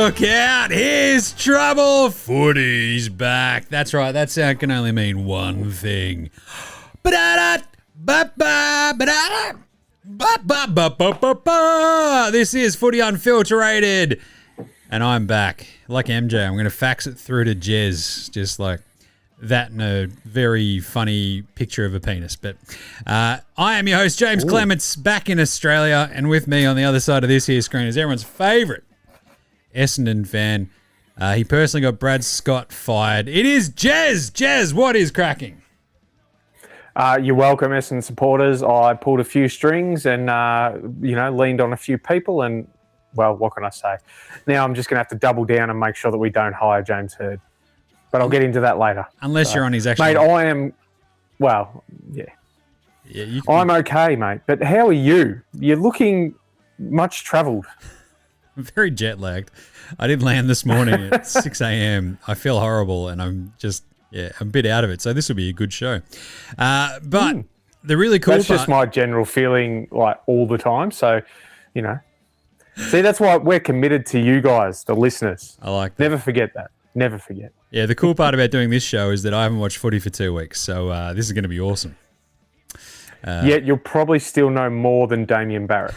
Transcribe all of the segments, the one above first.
Look out, here's trouble. Footy's back. That's right, that sound can only mean one thing. This is Footy Unfilterated. And I'm back. Like MJ, I'm going to fax it through to Jez, just like that and a very funny picture of a penis. But I am your host, James Clements, back in Australia. And with me on the other side of this here screen is everyone's favourite Essendon fan. He personally got Brad Scott fired. It is Jez. Jez, what is cracking? You're welcome, Essendon supporters. I pulled a few strings and, leaned on a few people and, well, what can I say? Now I'm just going to have to double down and make sure that we don't hire James Hird. But I'll get into that later. Unless you're on his actual... Mate, I am... Well, yeah. I'm okay, mate. But how are you? You're looking much travelled. I'm very jet lagged. I did land this morning at 6 a.m. I feel horrible and I'm just... Yeah, I'm a bit out of it, so this will be a good show. But the really cool That's just my general feeling, like, all the time. So, you know. See, that's why we're committed to you guys, the listeners. I like that. Never forget that. Never forget. Yeah, the cool part about doing this show is that I haven't watched footy for 2 weeks, so this is going to be awesome. Yet you'll probably still know more than Damien Barrett.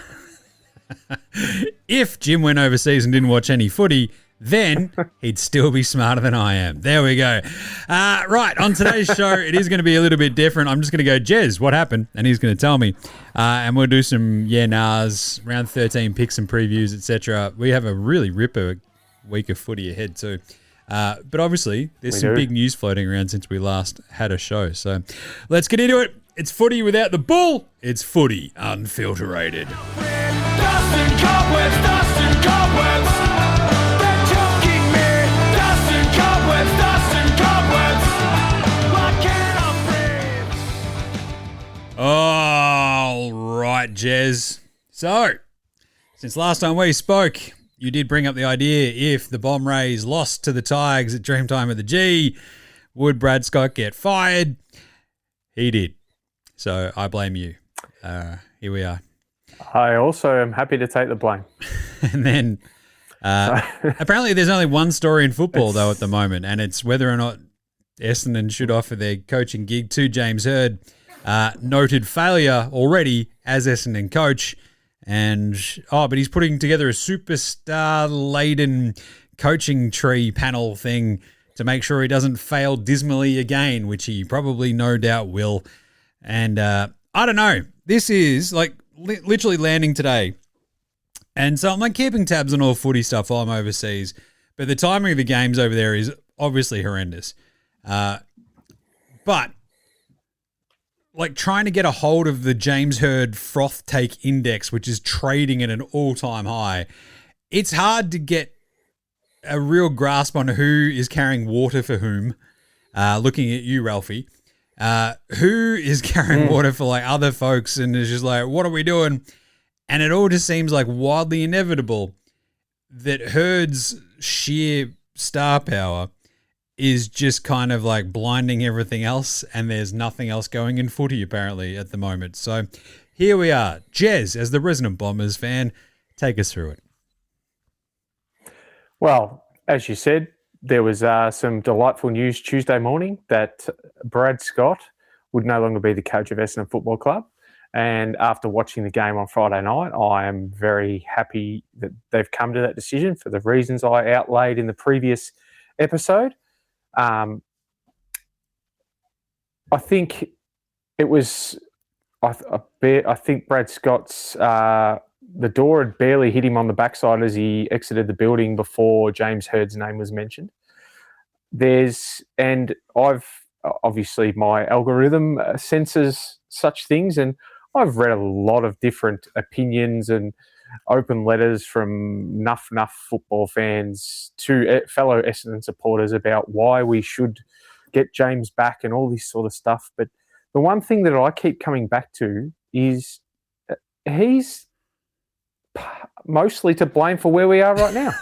If Jim went overseas and didn't watch any footy, then he'd still be smarter than I am. There we go. Right, on today's show, it is going to be a little bit different. I'm just going to go, Jez, what happened? And he's going to tell me. And we'll do some yeah-nahs, round 13 picks and previews, etc. We have a really ripper week of footy ahead too. But obviously, there's some big news floating around since we last had a show. So let's get into it. It's footy without the bull. It's Footy Unfilterated. Dust and cobwebs, dust and cobwebs. They're choking me. Dust and cobwebs, dust and cobwebs. Why can't I breathe? All right, Jez. So, since last time we spoke, you did bring up the idea if the Bomb Rays lost to the Tigers at Dreamtime of the G, would Brad Scott get fired? He did. So I blame you. Here we are. I also am happy to take the blame. And then apparently there's only one story in football, though, at the moment, and it's whether or not Essendon should offer their coaching gig to James Hird. Noted failure already as Essendon coach. But he's putting together a superstar-laden coaching tree panel thing to make sure he doesn't fail dismally again, which he probably no doubt will. And I don't know. This is like literally landing today. And so I'm like keeping tabs on all footy stuff while I'm overseas. But the timing of the games over there is obviously horrendous. But like trying to get a hold of the James Hird froth take index, which is trading at an all-time high, it's hard to get a real grasp on who is carrying water for whom. Looking at you, Ralphie, who is carrying water for like other folks, and it's just like, what are we doing? And it all just seems like wildly inevitable that Hird's sheer star power is just kind of like blinding everything else, and there's nothing else going in footy apparently at the moment. So here we are. Jez, as the resident Bombers fan, take us through it. Well, as you said, there was some delightful news Tuesday morning that Brad Scott would no longer be the coach of Essendon Football Club. And after watching the game on Friday night, I am very happy that they've come to that decision for the reasons I outlaid in the previous episode. I think it was. I think Brad Scott's the door had barely hit him on the backside as he exited the building before James Hird's name was mentioned. And I've obviously my algorithm senses such things, and I've read a lot of different opinions and open letters from Nuff football fans to fellow Essendon supporters about why we should get James back and all this sort of stuff. But the one thing that I keep coming back to is he's mostly to blame for where we are right now.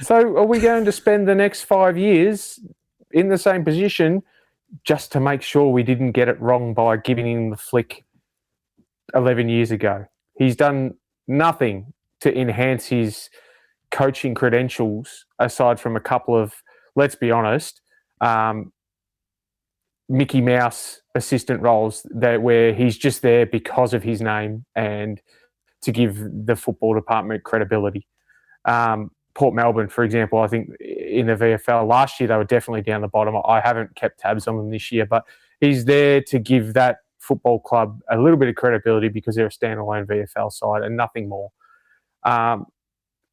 So are we going to spend the next 5 years in the same position just to make sure we didn't get it wrong by giving him the flick 11 years ago? He's done nothing to enhance his coaching credentials aside from a couple of, let's be honest, Mickey Mouse assistant roles where he's just there because of his name and to give the football department credibility. Port Melbourne, for example, I think in the VFL last year, they were definitely down the bottom. I haven't kept tabs on them this year, but he's there to give that football club a little bit of credibility because they're a standalone VFL side and nothing more.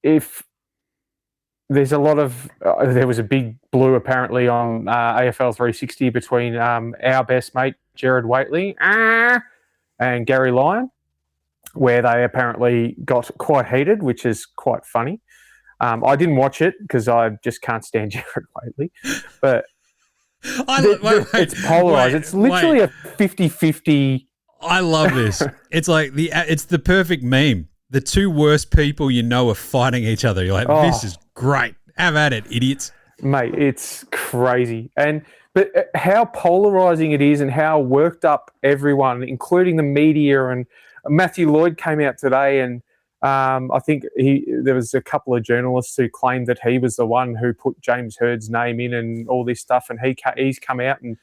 If there's a lot of, there was a big blue apparently on AFL 360 between our best mate, Jared Waitley, and Gary Lyon, where they apparently got quite heated, which is quite funny. I didn't watch it because I just can't stand Jared Waitley, but it's polarised. It's literally a 50-50. I love this. It's like it's the perfect meme. The two worst people you know are fighting each other. You're like, this is great. Have at it, idiots. Mate, it's crazy. But how polarising it is and how worked up everyone, including the media. And Matthew Lloyd came out today and I think there was a couple of journalists who claimed that he was the one who put James Hurd's name in and all this stuff, and he's come out and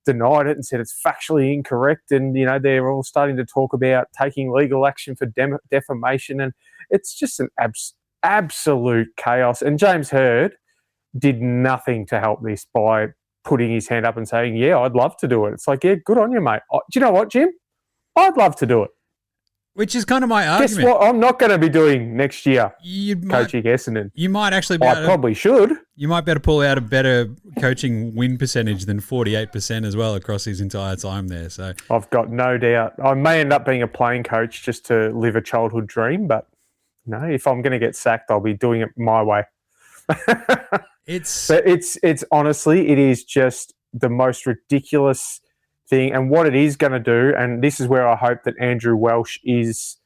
denied it and said it's factually incorrect. And, you know, they're all starting to talk about taking legal action for defamation, and it's just an absolute chaos. And James Hurd did nothing to help this by putting his hand up and saying, yeah, I'd love to do it. It's like, yeah, good on you, mate. Do you know what, Jim? I'd love to do it. Which is kind of my argument. Guess what I'm not going to be doing next year? Coaching Essendon. You might actually I probably should. You might be able to pull out a better coaching win percentage than 48% as well across his entire time there. So I've got no doubt. I may end up being a playing coach just to live a childhood dream, but no, if I'm going to get sacked, I'll be doing it my way. It's honestly, it is just the most ridiculous thing, and what it is going to do, and this is where I hope that Andrew Welsh is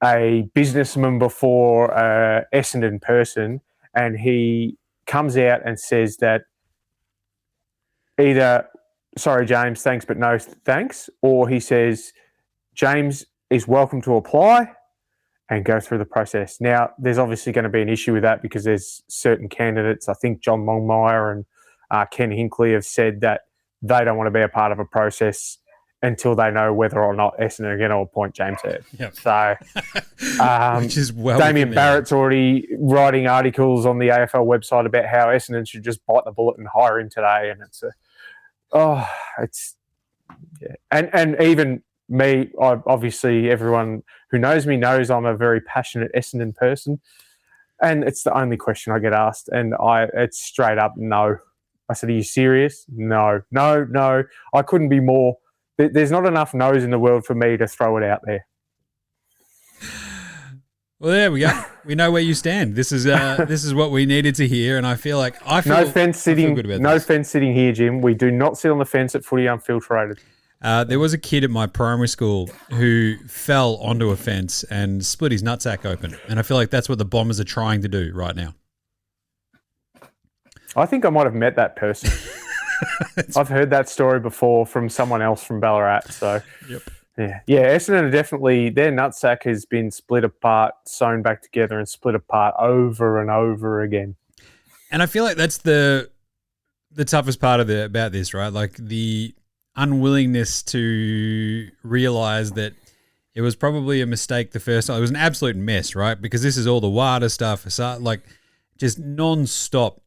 a businessman before a Essendon person, and he comes out and says that either, sorry, James, thanks, but no thanks, or he says, James is welcome to apply and go through the process. Now, there's obviously going to be an issue with that because there's certain candidates, I think John Longmire and Ken Hinkley have said that they don't want to be a part of a process until they know whether or not Essendon are going to appoint James Hurd. Yep. So, which is well Damien Barrett's already writing articles on the AFL website about how Essendon should just bite the bullet and hire him today. And and even me, obviously everyone who knows me knows I'm a very passionate Essendon person, and it's the only question I get asked, and it's straight up no. I said, are you serious? No. I couldn't be more. There's not enough no's in the world for me to throw it out there. Well, there we go. We know where you stand. This is what we needed to hear, and I feel no fence sitting here, Jim. We do not sit on the fence at Footy Unfilterated. There was a kid at my primary school who fell onto a fence and split his nutsack open, and I feel like that's what the Bombers are trying to do right now. I think I might have met that person. I've heard that story before from someone else from Ballarat. So, yep. Yeah. Essendon are definitely, their nutsack has been split apart, sewn back together, and split apart over and over again. And I feel like that's the toughest part about this, right? Like the unwillingness to realize that it was probably a mistake the first time. It was an absolute mess, right? Because this is all the WADA stuff, like just non-stop.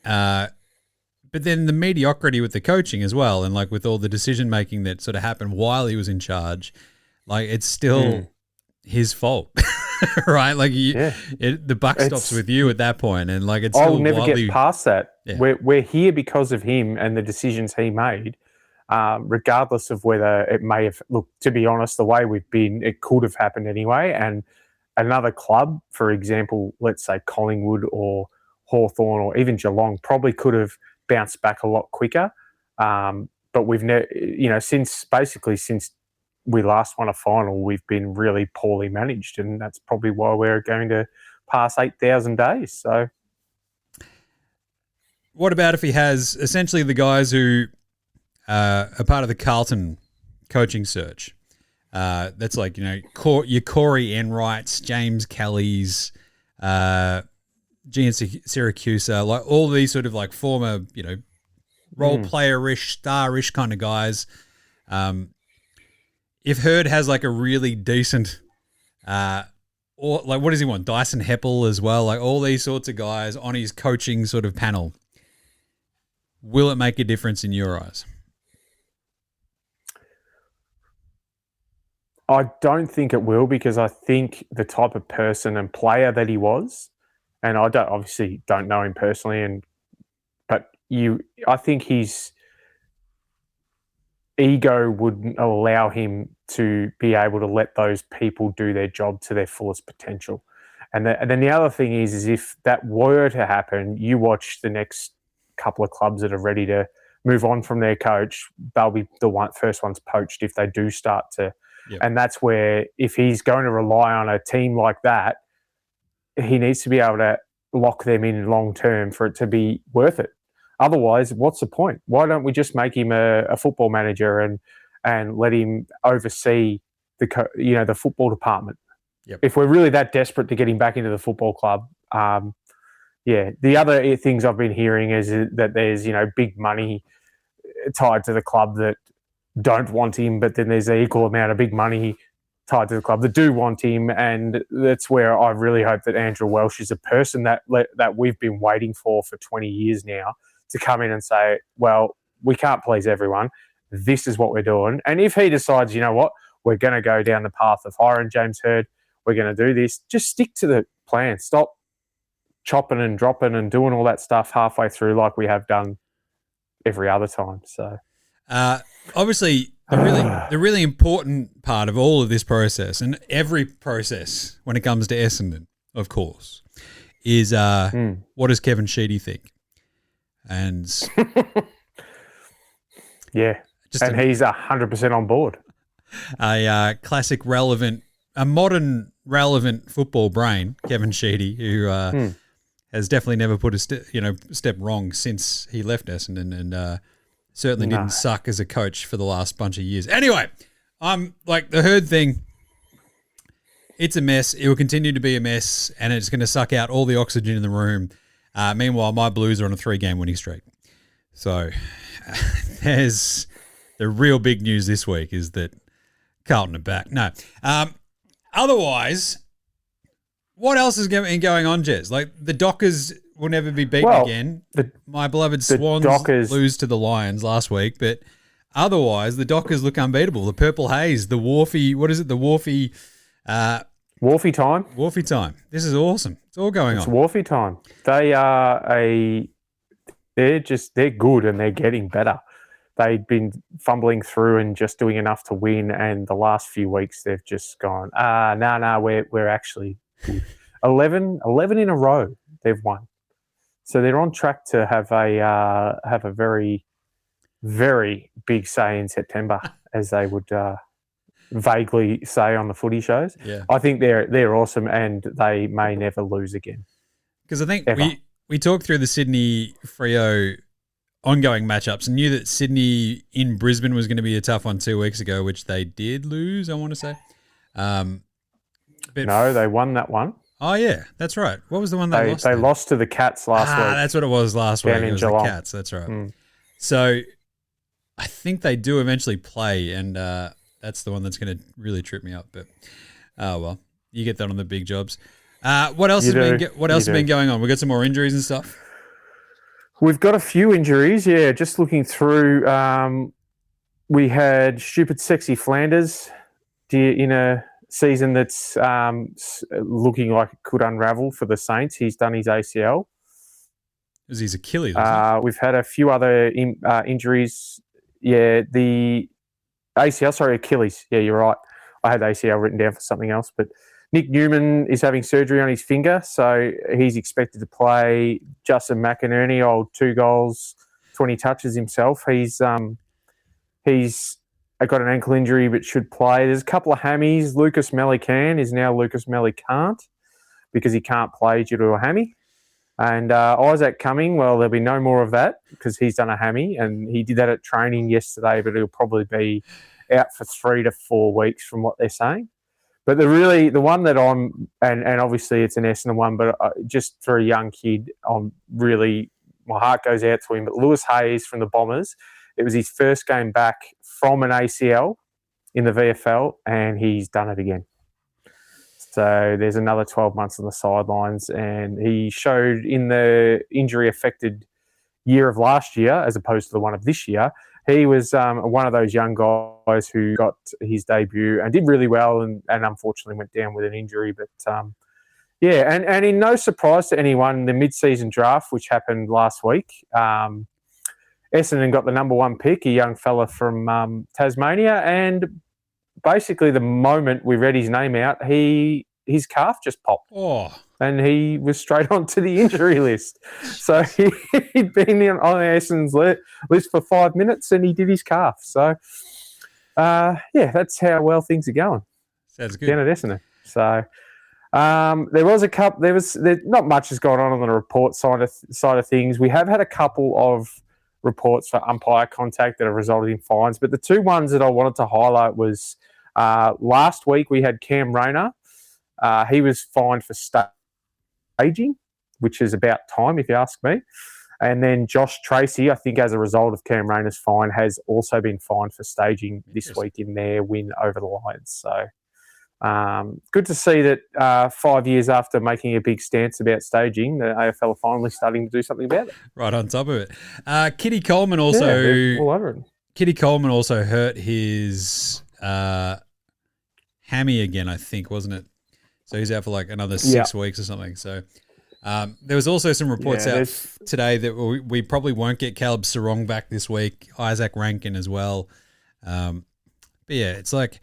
But then the mediocrity with the coaching as well, and like with all the decision making that sort of happened while he was in charge, like it's still his fault, right? Like the buck stops with you at that point, and like it's. I'll never get past that. Yeah. We're here because of him and the decisions he made, regardless of whether it may have. Look, to be honest, the way we've been, it could have happened anyway. And another club, for example, let's say Collingwood or Hawthorn or even Geelong, probably could have bounced back a lot quicker. But we've never, since we last won a final, we've been really poorly managed, and that's probably why we're going to pass 8,000 days. So, what about if he has essentially the guys who are part of the Carlton coaching search? That's like your Corey Enrights, James Kellys, Syracuse, like all these sort of like former, role player-ish, star-ish kind of guys. If Hurd has like a really decent, or like what does he want? Dyson Heppel as well, like all these sorts of guys on his coaching sort of panel. Will it make a difference in your eyes? I don't think it will, because I think the type of person and player that he was, and I obviously don't know him personally, but I think his ego wouldn't allow him to be able to let those people do their job to their fullest potential. And then the other thing is if that were to happen, you watch the next couple of clubs that are ready to move on from their coach, they'll be the first ones poached if they do start to. Yep. And that's where, if he's going to rely on a team like that, he needs to be able to lock them in long term for it to be worth it. Otherwise, what's the point? Why don't we just make him a football manager and let him oversee the football department? Yep. If we're really that desperate to get him back into the football club, The other things I've been hearing is that there's big money tied to the club that don't want him, but then there's an equal amount of big money tied to the club that do want him, and that's where I really hope that Andrew Welsh is a person that we've been waiting for 20 years now to come in and say, well, we can't please everyone. This is what we're doing. And if he decides, you know what, we're going to go down the path of hiring James Hurd, we're going to do this, just stick to the plan. Stop chopping and dropping and doing all that stuff halfway through like we have done every other time. So, obviously, the really important part of all of this process, and every process when it comes to Essendon, of course, is what does Kevin Sheedy think? And yeah, he's 100% on board. A classic a modern relevant football brain, Kevin Sheedy, who has definitely never put a step wrong since he left Essendon, and certainly didn't suck as a coach for the last bunch of years. Anyway, like the Hurd thing, it's a mess. It will continue to be a mess, and it's going to suck out all the oxygen in the room. Meanwhile, my Blues are on a 3-game winning streak. So there's the real big news this week is that Carlton are back. No. Otherwise, what else is going on, Jez? Like the Dockers will never be beaten again. My beloved Swans lose to the Lions last week, but otherwise the Dockers look unbeatable. The Purple Haze, the Wharfie, what is it? The Wharfie... Wharfie time. Wharfie time. This is awesome. It's all going on. It's Wharfie time. They are they're good and they're getting better. They'd been fumbling through and just doing enough to win, and the last few weeks they've just gone, we're actually good. 11 in a row they've won. So they're on track to have a very, very big say in September, as they would vaguely say on the footy shows. Yeah. I think they're awesome, and they may never lose again. Because I think we talked through the Sydney FREO ongoing matchups and knew that Sydney in Brisbane was going to be a tough one 2 weeks ago, which they did lose, I want to say. No, they won that one. Oh, yeah, that's right. What was the one they lost? They lost to the Cats last week. That's what it was last week. It was Geelong. the Cats, that's right. So I think they do eventually play, and that's the one that's going to really trip me up. But, well, you get that on the big jobs. What else has been going on? We've got some more injuries and stuff. We've got a few injuries, yeah. Just looking through, we had stupid sexy Flanders in a season that's looking like it could unravel for the Saints. He's done his ACL. It was his Achilles, we've had a few other injuries. Yeah, the ACL, Achilles. Yeah, you're right. I had ACL written down for something else, but Nick Newman is having surgery on his finger, so he's expected to play. Justin McInerney, old 2 goals, 20 touches himself. He's got an ankle injury but should play. There's a couple of hammies. Lucas Melican is now Lucas Melicant because he can't play due to a hammy. And Isaac Cumming, well, there'll be no more of that because he's done a hammy, and he did that at training yesterday, but he'll probably be out for 3 to 4 weeks from what they're saying. But the one that and obviously it's an Essendon one, but just for a young kid, my heart goes out to him. But Lewis Hayes from the Bombers, it was his first game back from an ACL in the VFL, and he's done it again. So there's another 12 months on the sidelines, and he showed in the injury-affected year of last year, as opposed to the one of this year, he was one of those young guys who got his debut and did really well, and unfortunately went down with an injury. But and in no surprise to anyone, the mid-season draft, which happened last week, Essendon got the number 1 pick, a young fella from Tasmania, and basically the moment we read his name out, his calf just popped. Oh. And he was straight onto the injury list. So he'd been on Essendon's list for 5 minutes, and he did his calf. So, that's how well things are going. Sounds good. Down at Essendon. So there was not much has gone on the report side of things. We have had a couple of reports for umpire contact that have resulted in fines, but the two ones that I wanted to highlight was last week we had Cam Rayner. He was fined for staging, which is about time if you ask me. And then Josh Tracy, I think as a result of Cam Rayner's fine, has also been fined for staging this week in their win over the Lions. So good to see that 5 years after making a big stance about staging, the AFL are finally starting to do something about it. Right on top of it. Kitty Coleman also all over it. Kitty Coleman also hurt his hammy again, I think, wasn't it? So he's out for like another 6 weeks or something. So there was also some reports out today that we probably won't get Caleb Sarong back this week, Isaac Rankin as well. But yeah, it's like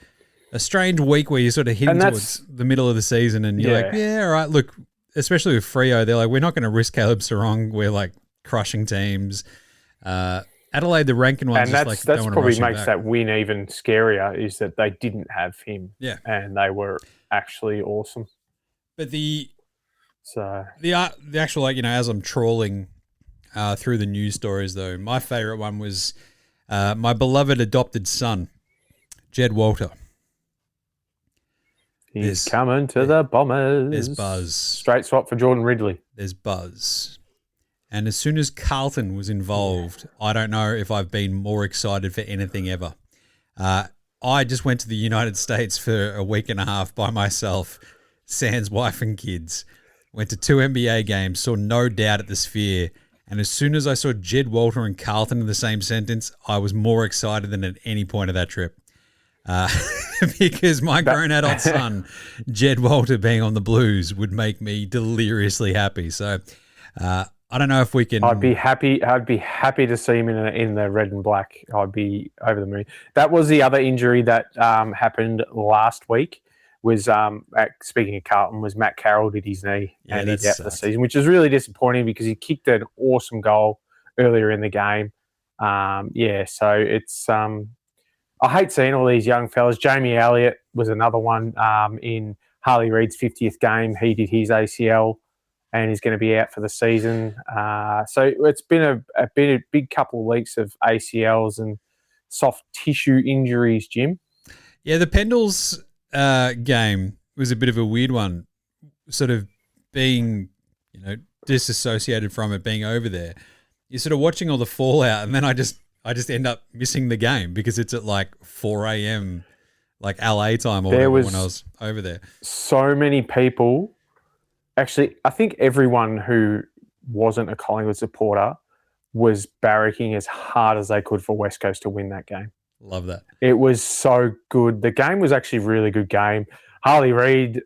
a strange week where you're sort of hitting towards the middle of the season and you're like, all right, look, especially with FREO, they're like, we're not going to risk Caleb Sarong. We're like crushing teams. Adelaide, the Rankin one, and that's probably makes that win even scarier, is that they didn't have him. Yeah. And they were actually awesome. But the actual, like, as I'm trawling through the news stories, though, my favourite one was my beloved adopted son, Jed Walter. He's coming to the Bombers. There's buzz. Straight swap for Jordan Ridley. There's buzz. And as soon as Carlton was involved, I don't know if I've been more excited for anything ever. I just went to the United States for a week and a half by myself, sans wife and kids. Went to 2 NBA games, saw No Doubt at the Sphere. And as soon as I saw Jed Walter and Carlton in the same sentence, I was more excited than at any point of that trip. Because my grown adult son, Jed Walter, being on the Blues would make me deliriously happy. So I don't know if we can. I'd be happy to see him in the red and black. I'd be over the moon. That was the other injury that happened last week. Was speaking of Carlton, was Matt Carroll did his knee and he's out for the season, which is really disappointing because he kicked an awesome goal earlier in the game. So it's I hate seeing all these young fellas. Jamie Elliott was another one in Harley Reid's 50th game. He did his ACL and he's going to be out for the season. So it's been a big couple of weeks of ACLs and soft tissue injuries, Jim. Yeah, the Pendles game was a bit of a weird one, sort of being, disassociated from it, being over there. You're sort of watching all the fallout, and then I just end up missing the game because it's at like 4 a.m. like LA time or whatever when I was over there. So many people, actually, I think everyone who wasn't a Collingwood supporter was barracking as hard as they could for West Coast to win that game. Love that. It was so good. The game was actually a really good game. Harley Reid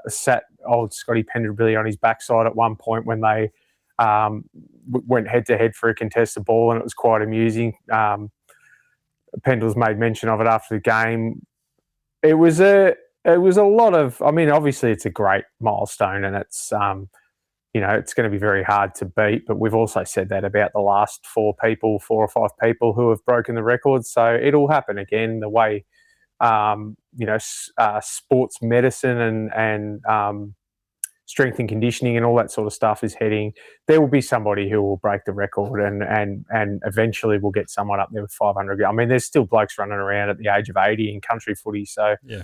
sat old Scotty Penderbilly on his backside at one point when they went head-to-head for a contested ball, and it was quite amusing. Pendles made mention of it after the game. It was a lot of. I mean, obviously, it's a great milestone, and it's it's going to be very hard to beat. But we've also said that about the last 4 or 5 people who have broken the record. So it'll happen again. The way sports medicine and strength and conditioning and all that sort of stuff is heading, there will be somebody who will break the record and eventually we'll get someone up there with 500. I mean, there's still blokes running around at the age of 80 in country footy. So, yeah.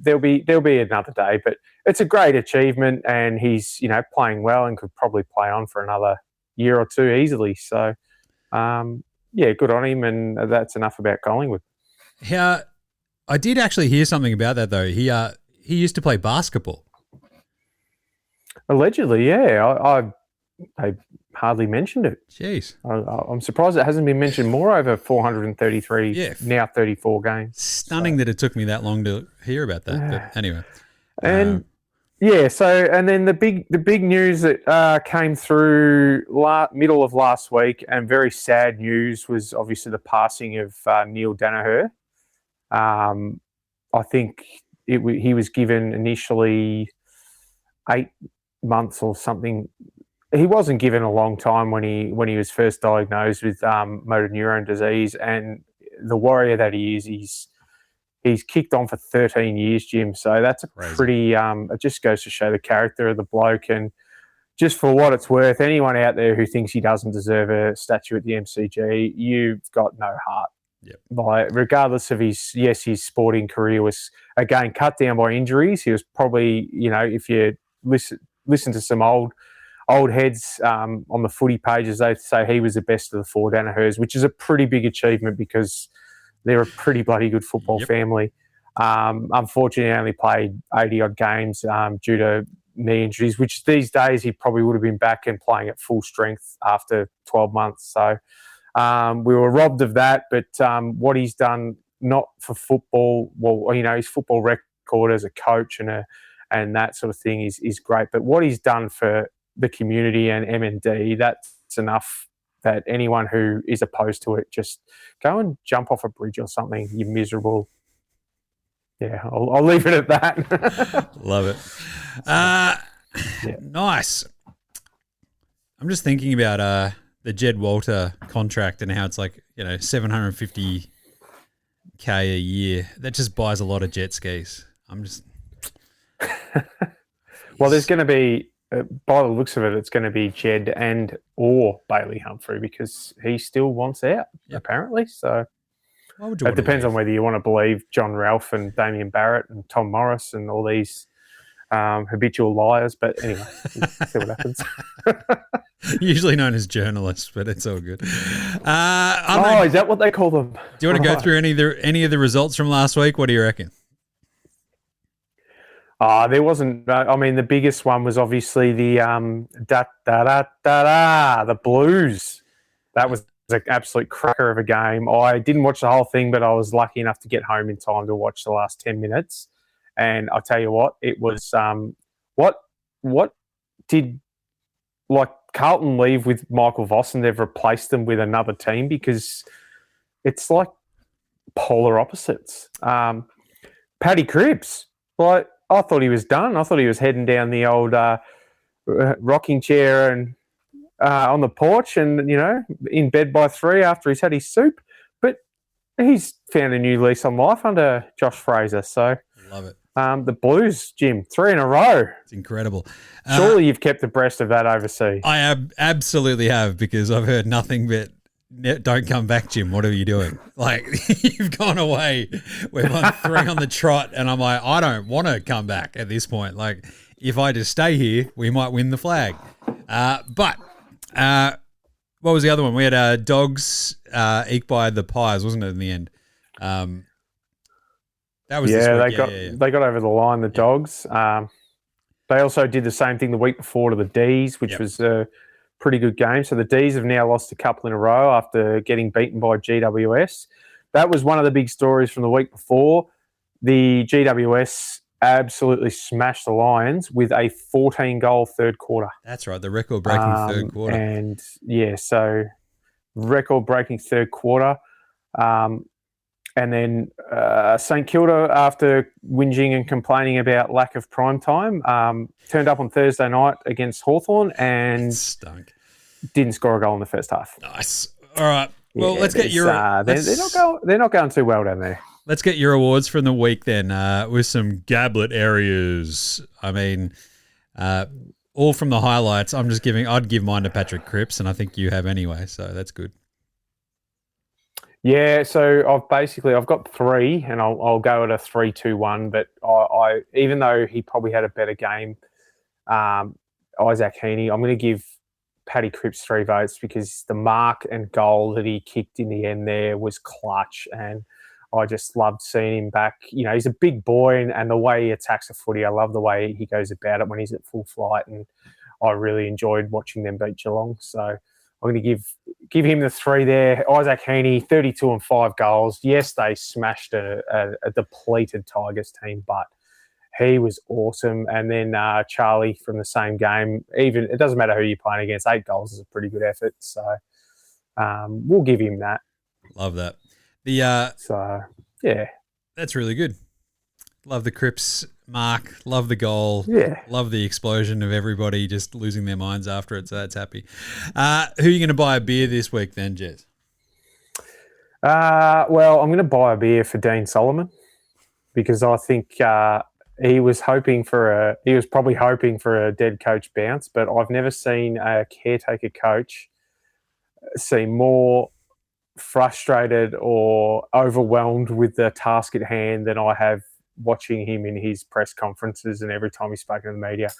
there'll be another day, but it's a great achievement, and he's playing well and could probably play on for another year or two easily. So, good on him, and that's enough about Collingwood. Yeah, I did actually hear something about that though. He used to play basketball. Allegedly, yeah. I hardly mentioned it. Jeez. I'm surprised it hasn't been mentioned more over 433, now 34 games. Stunning that it took me that long to hear about that. But anyway. And and then the big news that came through middle of last week, and very sad news, was obviously the passing of Neil Danaher. I think he was given initially 8 months or something. He wasn't given a long time when he was first diagnosed with motor neurone disease, and the warrior that he is, he's kicked on for 13 years, Jim. So that's a pretty. It just goes to show the character of the bloke, and just for what it's worth, anyone out there who thinks he doesn't deserve a statue at the MCG, you've got no heart. Yep. Like, regardless of his sporting career was again cut down by injuries. He was probably, if you listen to some old heads on the footy pages, they say he was the best of the four Danahers, which is a pretty big achievement because they're a pretty bloody good football family. Unfortunately, he only played 80-odd games due to knee injuries, which these days he probably would have been back and playing at full strength after 12 months. So we were robbed of that, but what he's done, not for football, his football record as a coach and that sort of thing is great. But what he's done for the community and MND, that's enough that anyone who is opposed to it, just go and jump off a bridge or something, you miserable. Yeah, I'll leave it at that. Love it. Nice. I'm just thinking about the Jed Walter contract and how it's like, $750K a year. That just buys a lot of jet skis. I'm just... Well, there's going to be, by the looks of it, it's going to be Jed or Bailey Humphrey, because he still wants out, apparently. So it depends on whether you want to believe John Ralph and Damien Barrett and Tom Morris and all these habitual liars. But anyway, we'll see what happens. Usually known as journalists, but it's all good. Is that what they call them? Do you want to go through any of the results from last week? What do you reckon? There wasn't. The biggest one was obviously the the Blues. That was an absolute cracker of a game. I didn't watch the whole thing, but I was lucky enough to get home in time to watch the last 10 minutes. And I'll tell you what, it was what did Carlton leave with Michael Voss, and they've replaced them with another team, because it's like polar opposites. Paddy Cripps, I thought he was done. I thought he was heading down the old rocking chair and on the porch and, in bed by 3 after he's had his soup. But he's found a new lease on life under Josh Fraser. So love it. The Blues, Jim, 3 in a row. It's incredible. Surely you've kept abreast of that overseas. I absolutely have, because I've heard nothing but don't come back, Jim. What are you doing? Like, you've gone away. We've won 3 on the trot, and I'm like, I don't want to come back at this point. Like, if I just stay here, we might win the flag. But what was the other one? We had Dogs eked by the Pies, wasn't it, in the end? That was this week. They got over the line, the Dogs. They also did the same thing the week before to the D's, which was pretty good game. So the D's have now lost a couple in a row after getting beaten by GWS. That was one of the big stories from the week before. The GWS absolutely smashed the Lions with a 14-goal third quarter. That's right, the record-breaking third quarter. And, so record-breaking third quarter. And then St Kilda, after whinging and complaining about lack of prime time, turned up on Thursday night against Hawthorn and stunk. Didn't score a goal in the first half. Nice. All right. Well, let's get your. They're not going too well down there. Let's get your awards from the week then, with some Gablett Areas. All from the highlights. I'd give mine to Patrick Cripps, and I think you have anyway, so that's good. Yeah, so I've got three, and I'll go at a 3-2-1. But I even though he probably had a better game, Isaac Heaney, I'm going to give Paddy Cripps 3 votes because the mark and goal that he kicked in the end there was clutch, and I just loved seeing him back. You know, he's a big boy, and the way he attacks a footy, I love the way he goes about it when he's at full flight, and I really enjoyed watching them beat Geelong. So I'm going to give him the 3 there. Isaac Heaney, 32 and 5 goals. Yes, they smashed a depleted Tigers team, but he was awesome. And then Charlie from the same game, even it doesn't matter who you're playing against, 8 goals is a pretty good effort. So we'll give him that. Love that. Yeah. That's really good. Love the Cripps mark. Love the goal. Yeah. Love the explosion of everybody just losing their minds after it. So that's happy. Who are you going to buy a beer this week then, Jez? Well, I'm going to buy a beer for Dean Solomon because I think he was probably hoping for a dead coach bounce, but I've never seen a caretaker coach seem more frustrated or overwhelmed with the task at hand than I have watching him in his press conferences and every time he's spoken to the media.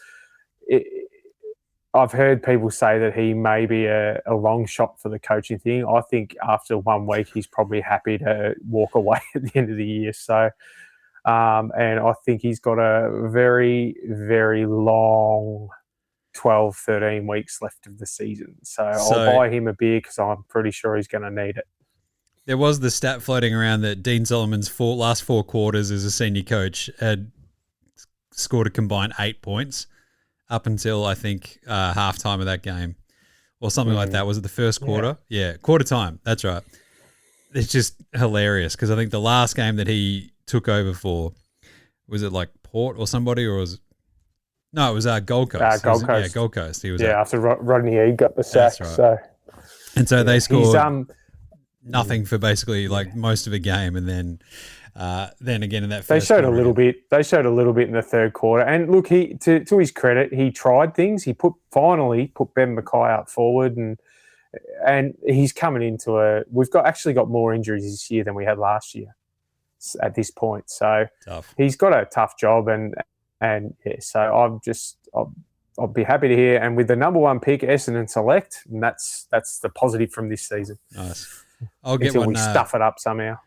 I've heard people say that he may be a long shot for the coaching thing. I think after 1 week, he's probably happy to walk away at the end of the year. So, and I think he's got a very, very long 12, 13 weeks left of the season. So I'll buy him a beer because I'm pretty sure he's going to need it. There was the stat floating around that Dean Solomon's last 4 quarters as a senior coach had scored a combined 8 points up until, I think, halftime of that game or something like that. Was it the first quarter? Yeah, quarter time. That's right. It's just hilarious because I think the last game that he took over for, was it like Port or somebody, or was it? No, it was Gold Coast. Gold Coast. Yeah, Gold Coast. He was after Rodney Eade got the sack. Right. So, they scored nothing for basically like most of a game, and then again in that they first showed quarter, a little bit. They showed a little bit in the third quarter. And look, he to his credit, he tried things. He finally put Ben Mackay up forward, and he's coming into we've actually got more injuries this year than we had last year at this point. So tough. He's got a tough job, and yeah. So I'll be happy to hear. And with the number 1 pick, Essendon select, and that's the positive from this season. Nice. I'll get until one. We stuff it up somehow.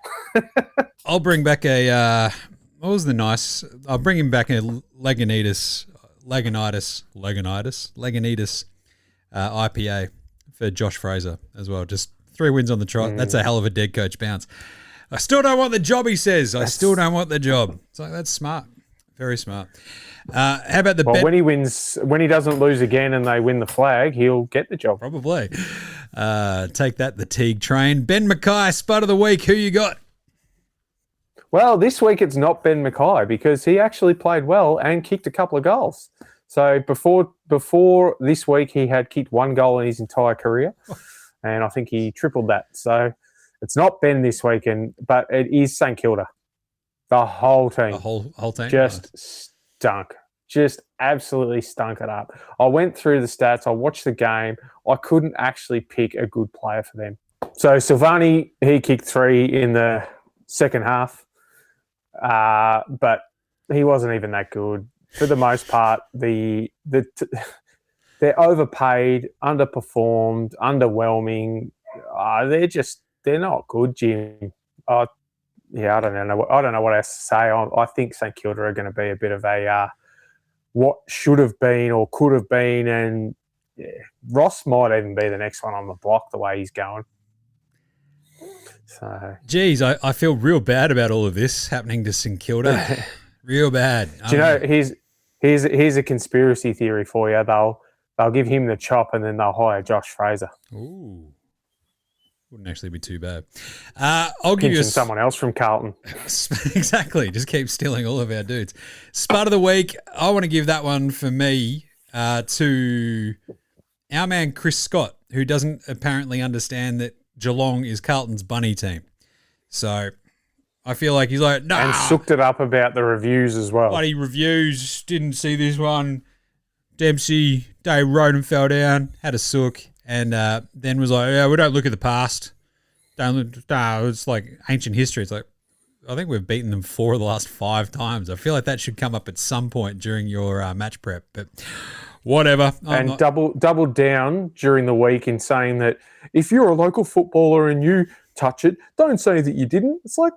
I'll bring back a. What was the nice? I'll bring him back a Lagunitas IPA for Josh Fraser as well. Just 3 wins on the trot. That's a hell of a dead coach bounce. I still don't want the job, he says. I still don't want the job. It's like, that's smart. Very smart. How about when he wins, when he doesn't lose again and they win the flag, he'll get the job. Probably. Take that, the Teague train. Ben Mackay, Spud of the week. Who you got? Well, this week it's not Ben Mackay because he actually played well and kicked a couple of goals. So before this week, he had kicked 1 goal in his entire career, and I think he tripled that. So it's not Ben this weekend, but it is St Kilda. The whole team. The whole team? Just stunk. Just absolutely stunk it up. I went through the stats. I watched the game. I couldn't actually pick a good player for them. So Silvani, he kicked 3 in the second half, but he wasn't even that good. For the most part, they're overpaid, underperformed, underwhelming. They're not good, Jim. Yeah, I don't know what else to say. I think St Kilda are going to be a bit of a what should have been or could have been, and Ross might even be the next one on the block the way he's going. So, geez, I feel real bad about all of this happening to St Kilda. Real bad. Do you know? Here's a conspiracy theory for you. They'll give him the chop and then they'll hire Josh Fraser. Ooh. Wouldn't actually be too bad. I'll give you someone else from Carlton. Exactly. Just keep stealing all of our dudes. Spud of the week. I want to give that one for me to our man Chris Scott, who doesn't apparently understand that Geelong is Carlton's bunny team. So I feel like he's like, no. And sooked it up about the reviews as well. Bloody reviews. Didn't see this one. Dempsey, Dave Roden fell down, had a sook. And then was like, yeah, we don't look at the past. It's like ancient history. It's like, I think we've beaten them 4 of the last 5 times. I feel like that should come up at some point during your match prep, but whatever. And double down during the week in saying that if you're a local footballer and you touch it, don't say that you didn't. It's like,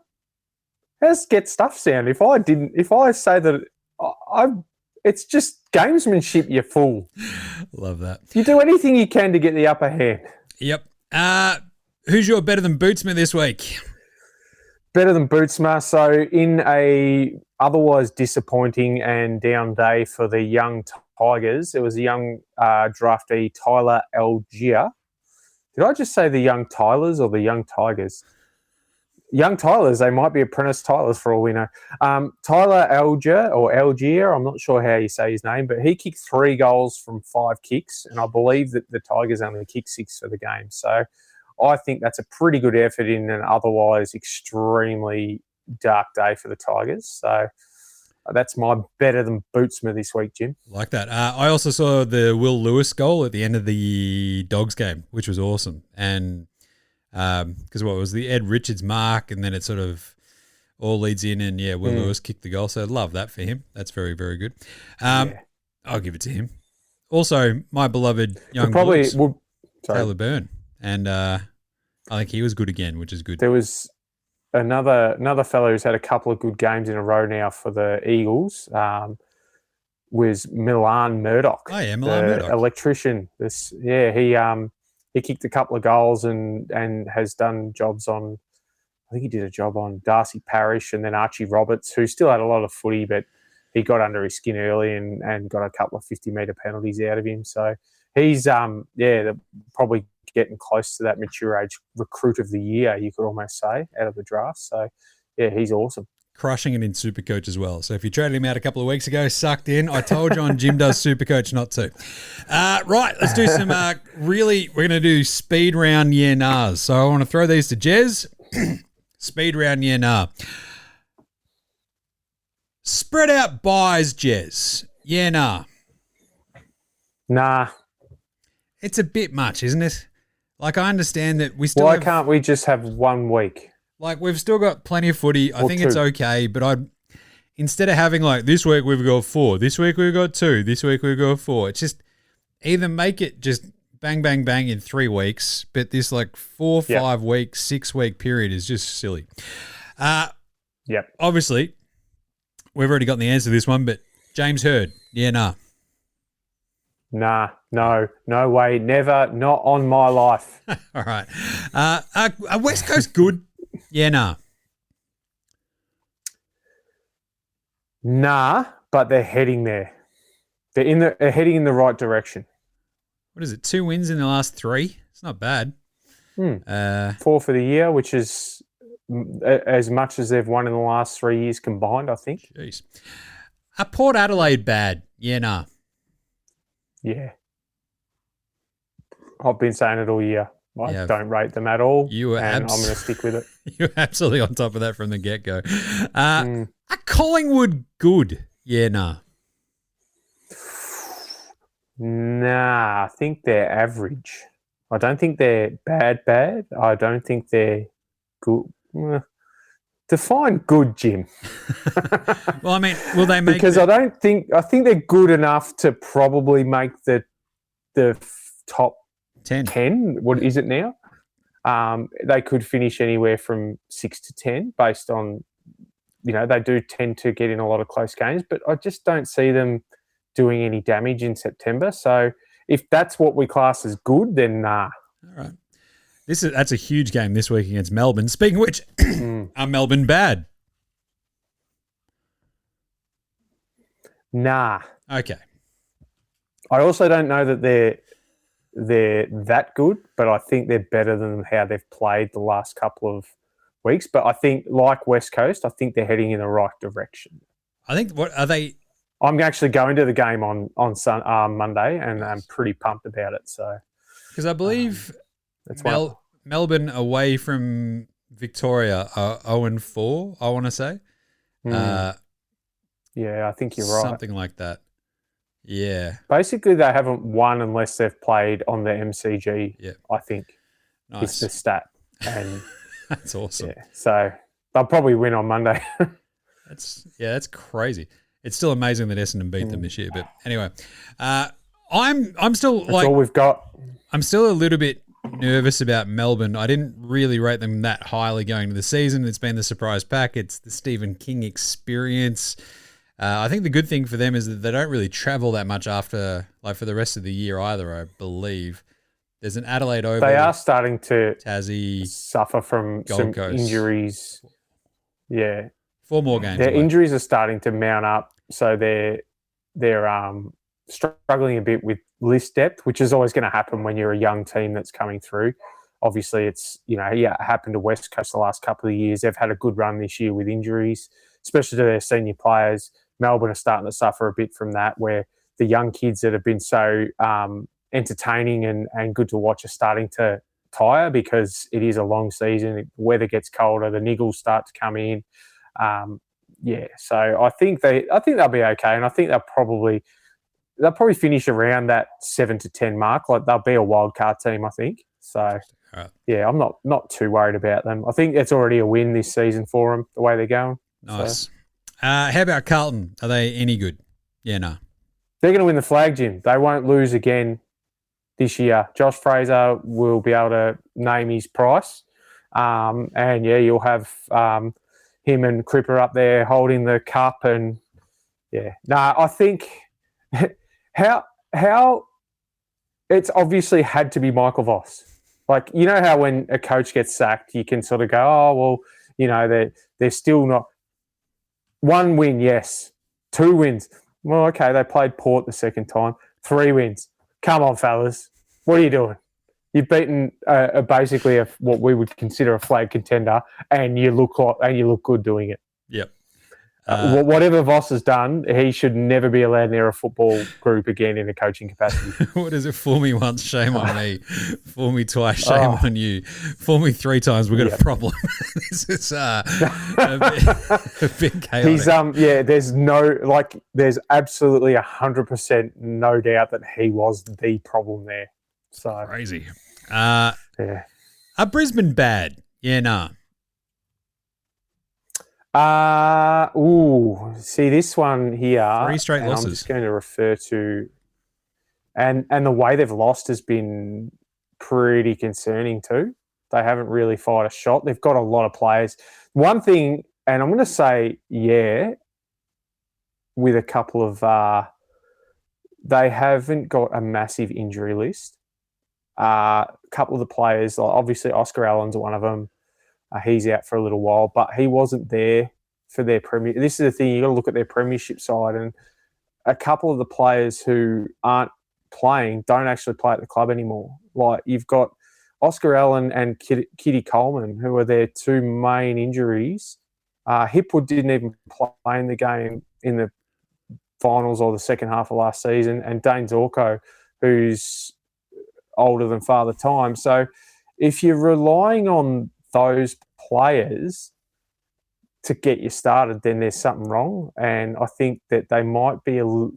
how's get stuff sound? If I say that it's just gamesmanship, you fool. Love that. You do anything you can to get the upper hand. Yep. Who's your better than Bootsma this week? Better than Bootsma. So in a otherwise disappointing and down day for the young Tigers, it was a young draftee, Tyler Algier. Did I just say the young Tylers or the young Tigers? Young Tylers, they might be apprentice Tylers for all we know. Tyler Algier, I'm not sure how you say his name, but he kicked 3 goals from 5 kicks, and I believe that the Tigers only kicked 6 for the game. So I think that's a pretty good effort in an otherwise extremely dark day for the Tigers. So that's my better than Bootsma this week, Jim. Like that. I also saw the Will Lewis goal at the end of the Dogs game, which was awesome. And because what was the Ed Richards mark, and then it sort of all leads in, and Will Lewis kicked the goal. So I'd love that for him. That's very, very good. I'll give it to him. Also, my beloved young Taylor Byrne, and I think he was good again, which is good. There was another fellow who's had a couple of good games in a row now for the Eagles. Was Milan Murdoch. Oh yeah, Milan Murdoch, electrician. He kicked a couple of goals and has done jobs on. I think he did a job on Darcy Parish and then Archie Roberts, who still had a lot of footy, but he got under his skin early and got a couple of 50-metre penalties out of him. So he's probably getting close to that mature age recruit of the year, you could almost say, out of the draft. So yeah, he's awesome. Crushing it in Supercoach as well. So if you traded him out a couple of weeks ago, sucked in. I told you on Jim Does Supercoach not to. Right, let's do some we're going to do speed round yeah nahs. So I want to throw these to Jez. Speed round yeah nah. Spread out buys, Jez. Yeah nah. Nah. It's a bit much, isn't it? Like, I understand that we still Why can't we just have 1 week? Like, we've still got plenty of footy. I think it's okay, but instead of having like this week we've got 4, this week we've got 2, this week we've got 4, it's just either make it just bang, bang, bang in 3 weeks, but this like 4, 5 week, 6 week period is just silly. Obviously, we've already got the answer to this one, but James Hird, yeah, nah. Nah, no way, never, not on my life. All right. Are West Coast good? Yeah, nah. Nah, but they're heading there. They're heading in the right direction. What is it? 2 wins in the last 3? It's not bad. 4 for the year, which is as much as they've won in the last 3 years combined, I think. Jeez. Are Port Adelaide bad? Yeah, nah. Yeah. I've been saying it all year. I don't rate them at all, I'm going to stick with it. You're absolutely on top of that from the get-go. Are Collingwood good? Yeah, nah. Nah, I think they're average. I don't think they're bad. I don't think they're good. Define good, Jim. Well, I mean, will they make... Because I think they're good enough to probably make the top 10. What is it now? They could finish anywhere from 6 to 10 based on, they do tend to get in a lot of close games, but I just don't see them doing any damage in September. So if that's what we class as good, then nah. All right. That's a huge game this week against Melbourne. Speaking of which, are Melbourne bad? Nah. Okay. I also don't know that they're that good, but I think they're better than how they've played the last couple of weeks. But I think, like West Coast, I think they're heading in the right direction. I think, what are they? I'm actually going to the game on Monday, and I'm pretty pumped about it. So, because I believe Melbourne away from Victoria are 0-4, I want to say. Yeah, I think you're right. Something like that. Yeah. Basically, they haven't won unless they've played on the MCG, I think. Nice. It's the stat. And That's awesome. yeah, so they'll probably win on Monday. That's crazy. It's still amazing that Essendon beat them this year. But anyway, I'm still That's all we've got. I'm still a little bit nervous about Melbourne. I didn't really rate them that highly going into the season. It's been the surprise pack. It's the Stephen King experience. I think the good thing for them is that they don't really travel that much after, like for the rest of the year either, I believe. There's an Adelaide Oval. They are starting to Tassie, suffer from Gold some Coast. Injuries. Yeah. 4 more games Their away. injuries are starting to mount up, so they're struggling a bit with list depth, which is always going to happen when you're a young team that's coming through. Obviously, it's it happened to West Coast the last couple of years. They've had a good run this year with injuries, especially to their senior players. Melbourne are starting to suffer a bit from that, where the young kids that have been so entertaining and good to watch are starting to tire because it is a long season. The weather gets colder, the niggles start to come in. So I think they'll be okay, and I think they'll probably finish around that 7 to 10 mark. Like they'll be a wild card team, I think. So yeah, I'm not too worried about them. I think it's already a win this season for them the way they're going. Nice. So. How about Carlton? Are they any good? Yeah, no. They're going to win the flag, Jim. They won't lose again this year. Josh Fraser will be able to name his price, and yeah, you'll have him and Cripper up there holding the cup, and yeah. No, I think how it's obviously had to be Michael Voss. Like, you know how when a coach gets sacked, you can sort of go, oh, well, they're still not. 1 win, yes. 2 wins. Well, okay, they played Port the second time. 3 wins. Come on, fellas. What are you doing? You've beaten basically what we would consider a flag contender, and you look good doing it. Yep. Whatever Voss has done, he should never be allowed near a football group again in a coaching capacity. What is it? Fool me once, shame on me. Fool me twice, shame on you. Fool me 3 times, we've got a problem. This is a bit chaotic. There's absolutely 100% no doubt that he was the problem there. So crazy. yeah. Are Brisbane bad? Yeah, nah. See this one here. 3 straight losses. I'm just going to refer to, and the way they've lost has been pretty concerning too. They haven't really fired a shot. They've got a lot of players. One thing, and I'm going to say, with a couple of, they haven't got a massive injury list. A couple of the players, obviously Oscar Allen's one of them. He's out for a little while, but he wasn't there for their premier. This is the thing, you got to look at their premiership side, and a couple of the players who aren't playing don't actually play at the club anymore. Like you've got Oscar Allen and Kitty Coleman, who are their 2 main injuries. Hipwood didn't even play in the game in the finals or the second half of last season, and Dane Zorko, who's older than Father Time. So if you're relying on those players to get you started, then there's something wrong. And I think that they might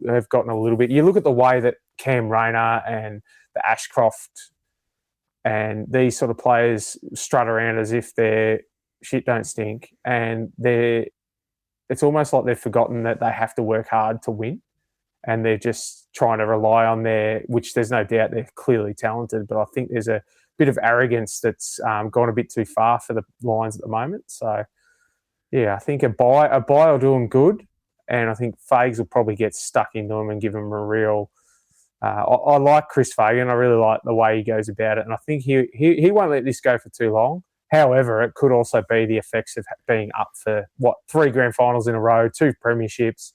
have gotten a little bit. You look at the way that Cam Rayner and the Ashcroft and these sort of players strut around as if their shit don't stink, and it's almost like they've forgotten that they have to work hard to win, and they're just trying to rely on which there's no doubt they're clearly talented, but I think there's a bit of arrogance that's gone a bit too far for the Lions at the moment. So, yeah, I think a buy will do them good, and I think Fags will probably get stuck into them and give them a real. I like Chris Fagan. I really like the way he goes about it, and I think he won't let this go for too long. However, it could also be the effects of being up for 3 grand finals in a row, 2 premierships.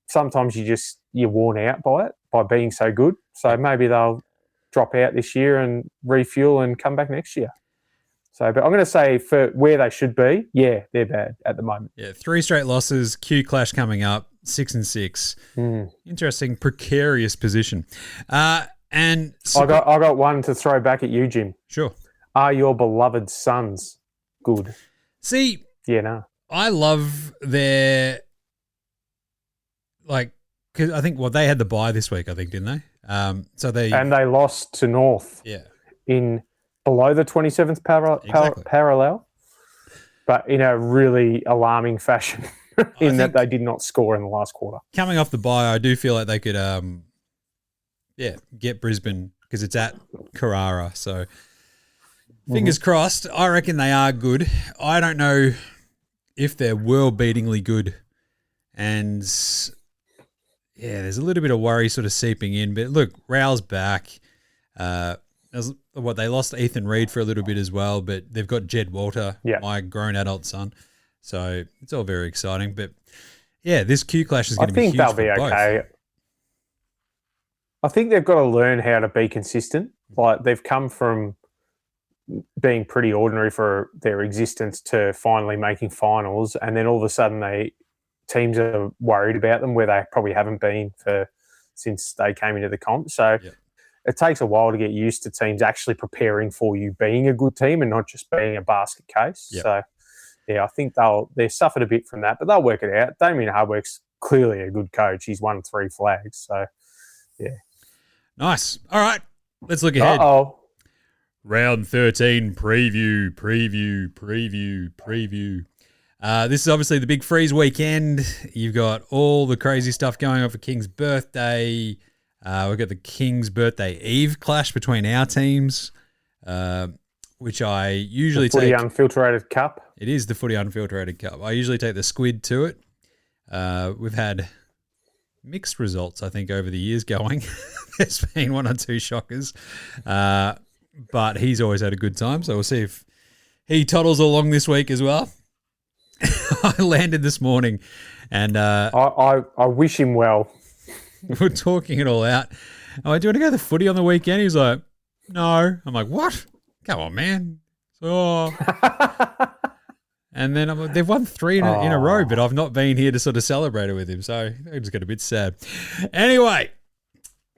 Sometimes you're worn out by it, by being so good. So maybe they'll drop out this year and refuel and come back next year. So, but I'm going to say for where they should be, yeah, they're bad at the moment. Yeah, 3 straight losses, Q Clash coming up, 6-6. Interesting, precarious position. And I got one to throw back at you, Jim. Sure. Are your beloved Suns good? See, yeah, no. I love their because I think they had the bye this week, I think, didn't they? And they lost to North. in below the 27th Exactly. parallel, but in a really alarming fashion in that think- they did not score in the last quarter. Coming off the bye, I do feel like they could, get Brisbane because it's at Carrara. So fingers crossed. I reckon they are good. I don't know if they're world-beatingly good, and there's a little bit of worry sort of seeping in. But look, Rao's back. They lost Ethan Reid for a little bit as well, but they've got Jed Walter, my grown adult son. So it's all very exciting. But yeah, this Q clash is going to be huge. I think they'll be okay. I think they've got to learn how to be consistent. Like they've come from being pretty ordinary for their existence to finally making finals, and then all of a sudden teams are worried about them where they probably haven't been since they came into the comp. So it takes a while to get used to teams actually preparing for you being a good team and not just being a basket case. Yep. So I think they suffered a bit from that, but they'll work it out. Damien Hardwick's clearly a good coach. He's won 3 flags. So yeah. Nice. All right. Let's look ahead. Round 13 preview. This is obviously the big freeze weekend. You've got all the crazy stuff going on for King's birthday. We've got the King's birthday eve clash between our teams, which I usually the Footy take. Unfilterated Cup. It is the Footy Unfilterated Cup. I usually take the Squid to it. We've had mixed results, I think, over the years going. There's been 1 or 2 shockers. But he's always had a good time, so we'll see if he toddles along this week as well. I landed this morning, and I wish him well. We're talking it all out. I'm like, do you want to go to the footy on the weekend? He's like, no. I'm like, what? Come on, man. So, and then they've won 3 in a row, but I've not been here to sort of celebrate it with him, so I just got a bit sad. Anyway.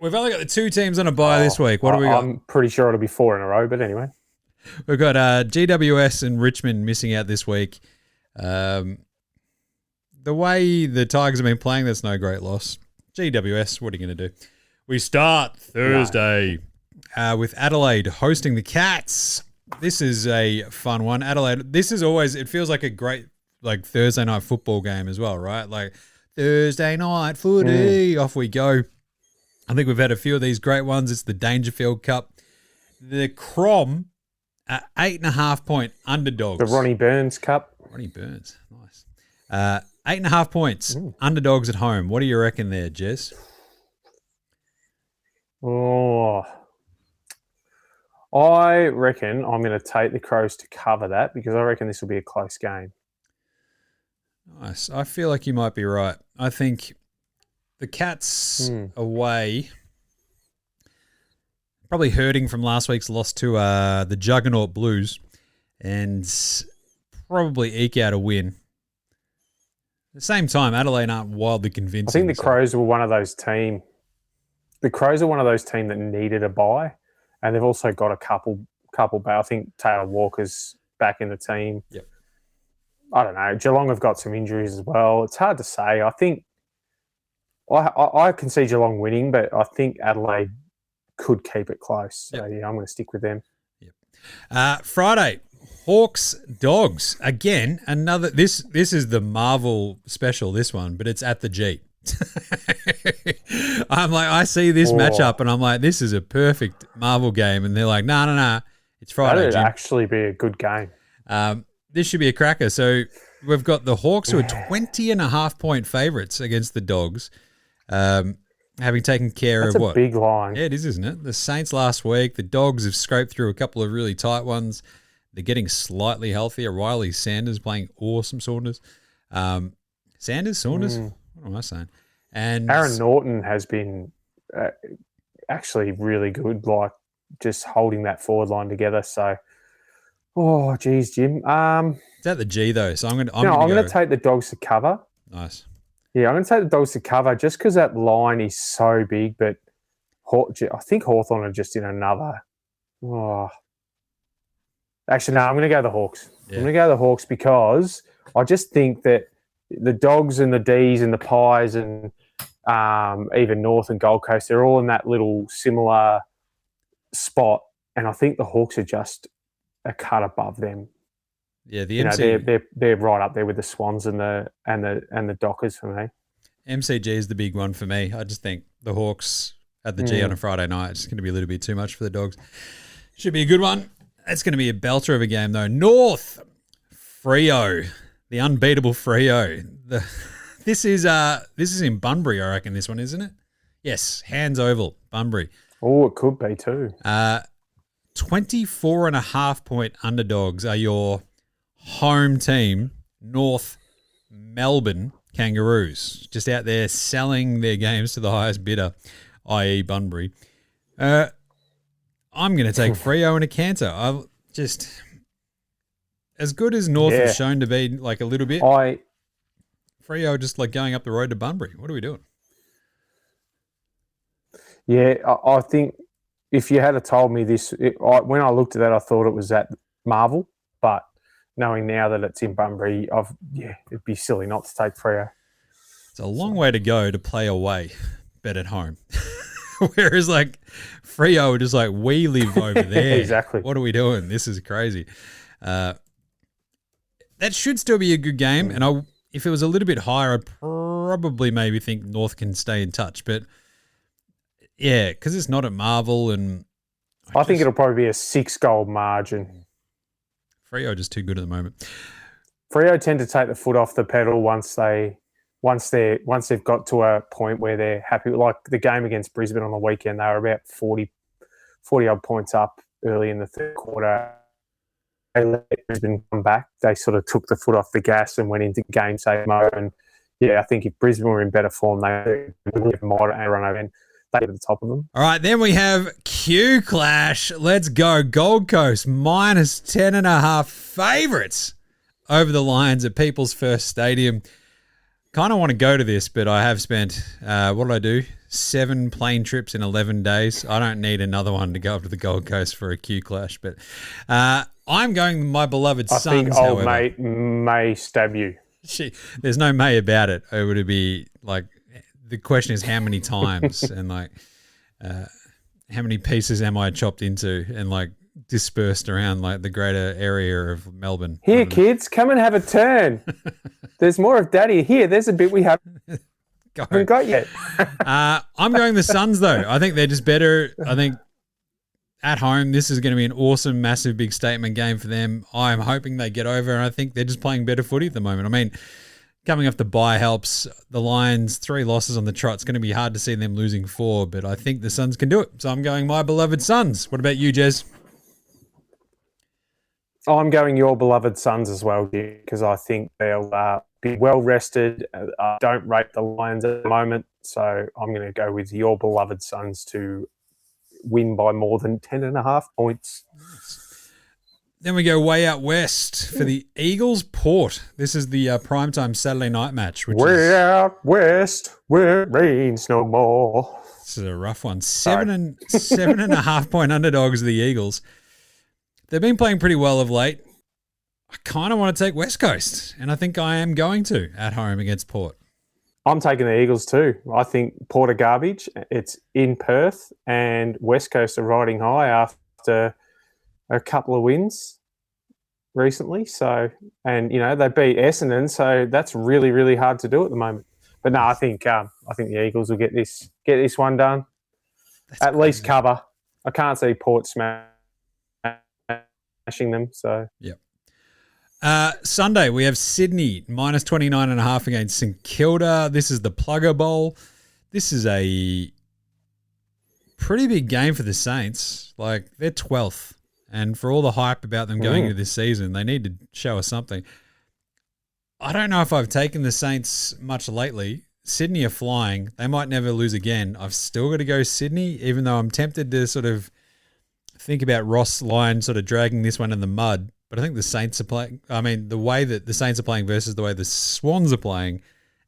We've only got the 2 teams on a bye this week. What do we got? I'm pretty sure it'll be 4 in a row, but anyway. We've got GWS and Richmond missing out this week. The way the Tigers have been playing, that's no great loss. GWS, what are you going to do? We start Thursday with Adelaide hosting the Cats. This is a fun one. Adelaide, this is always, it feels like a great Thursday night football game as well, right? Like Thursday night footy, off we go. I think we've had a few of these great ones. It's the Dangerfield Cup. The Crom are 8.5-point underdogs. The Ronnie Burns Cup. Ronnie Burns, nice. 8.5 points, underdogs at home. What do you reckon there, Jez? Oh, I reckon I'm going to take the Crows to cover that because I reckon this will be a close game. Nice. I feel like you might be right. I think the Cats away, probably hurting from last week's loss to the Juggernaut Blues, and probably eke out a win. At the same time, Adelaide aren't wildly convincing. I think the Crows were one of those teams. The Crows are one of those teams that needed a bye, and they've also got a couple. But I think Taylor Walker's back in the team. Yep. I don't know. Geelong have got some injuries as well. It's hard to say. I think I can see Geelong winning, but I think Adelaide could keep it close. So, I'm going to stick with them. Yep. Friday, Hawks Dogs. Again, another. This is the Marvel special, this one, but it's at the G. I'm like, I see this matchup, and I'm like, this is a perfect Marvel game. And they're like, no. It's Friday, That'd Jim. actually be a good game. This should be a cracker. So we've got the Hawks who are 20.5-point favourites against the Dogs, having taken care That's of a what? big line. Yeah, it is, isn't it? The Saints last week. The Dogs have scraped through a couple of really tight ones. They're getting slightly healthier. Riley Sanders playing awesome. Saunders. Saunders? What am I saying? And Aaron Norton has been actually really good, like just holding that forward line together. So, geez, Jim. It's at the G though, so I'm going to take the Dogs to cover. Nice. Yeah, I'm going to take the Dogs to cover just because that line is so big. But I think Hawthorn are just in another. Actually, no, I'm going to go the Hawks. Yeah. I'm going to go the Hawks because I just think that the Dogs and the Ds and the Pies and even North and Gold Coast, they're all in that little similar spot and I think the Hawks are just a cut above them. Yeah, the You know, MC, they're right up there with the Swans and the Dockers for me. MCG is the big one for me. I just think the Hawks at the G on a Friday night is going to be a little bit too much for the Dogs. Should be a good one. It's going to be a belter of a game, though. North, FREO, the unbeatable FREO. This is in Bunbury, I reckon, this one, isn't it? Yes, Hands Oval, Bunbury. Oh, it could be too. 24.5-point underdogs are your home team, North Melbourne Kangaroos, just out there selling their games to the highest bidder, i.e. Bunbury. I'm going to take FREO and a canter. I just, as good as North have shown to be, like a little bit, FREO just like going up the road to Bunbury. What are we doing? Yeah, I think if you had told me this, when I looked at that, I thought it was at Marvel, but knowing now that it's in Bunbury, it'd be silly not to take FREO. It's a long way to go to play away, bet at home. Whereas like FREO are just like, we live over there. Exactly. What are we doing? This is crazy. That should still be a good game. And if it was a little bit higher, I'd probably maybe think North can stay in touch. But yeah, because it's not at Marvel, and I think it'll probably be a 6-goal margin. FREO just too good at the moment. FREO tend to take the foot off the pedal once they've got to a point where they're happy. Like the game against Brisbane on the weekend, they were about 40 odd points up early in the third quarter. They let Brisbane come back. They sort of took the foot off the gas and went into game save mode. And yeah, I think if Brisbane were in better form, they would have mod and run over and they were at the top of them. All right, then we have Q Clash. Let's go. Gold Coast minus 10.5 favourites over the Lions at People's First Stadium. Kind of want to go to this, but I have spent, what did I do? 7 plane trips in 11 days. I don't need another one to go up to the Gold Coast for a Q Clash, but I'm going my beloved Suns, I think old however. mate may stab you. There's no may about it. It would be like, the question is how many times and like how many pieces am I chopped into and like dispersed around like the greater area of Melbourne. Here, kids, come and have a turn. There's more of Daddy here. There's a bit we haven't got yet. I'm going the Suns though. I think they're just better. I think at home this is going to be an awesome, massive, big statement game for them. I'm hoping they get over, and I think they're just playing better footy at the moment. I mean, coming off the bye helps. The Lions, 3 losses on the trot. It's going to be hard to see them losing 4, but I think the Suns can do it. So I'm going my beloved Suns. What about you, Jez? I'm going your beloved Suns as well, dear, because I think they'll be well rested. I don't rate the Lions at the moment, so I'm going to go with your beloved Suns to win by more than 10.5 points. Then we go way out west for the Eagles Port. This is the primetime Saturday night match. Way out west, where it rains no more. This is a rough one. 7.5 point underdogs of the Eagles. They've been playing pretty well of late. I kind of want to take West Coast, and I think I am going to at home against Port. I'm taking the Eagles too. I think Port are garbage. It's in Perth, and West Coast are riding high after a couple of wins recently. So, and you know they beat Essendon, so that's really, really hard to do at the moment. But no, I think the Eagles will get this one done. At least cover. I can't see Port smashing them. So yep. Sunday, we have Sydney minus 29.5 against St Kilda. This is the Plugger Bowl. This is a pretty big game for the Saints. Like, they're 12th. And for all the hype about them going into this season, they need to show us something. I don't know if I've taken the Saints much lately. Sydney are flying. They might never lose again. I've still got to go Sydney, even though I'm tempted to sort of think about Ross Lyon sort of dragging this one in the mud. But I think the Saints are playing. I mean, the way that the Saints are playing versus the way the Swans are playing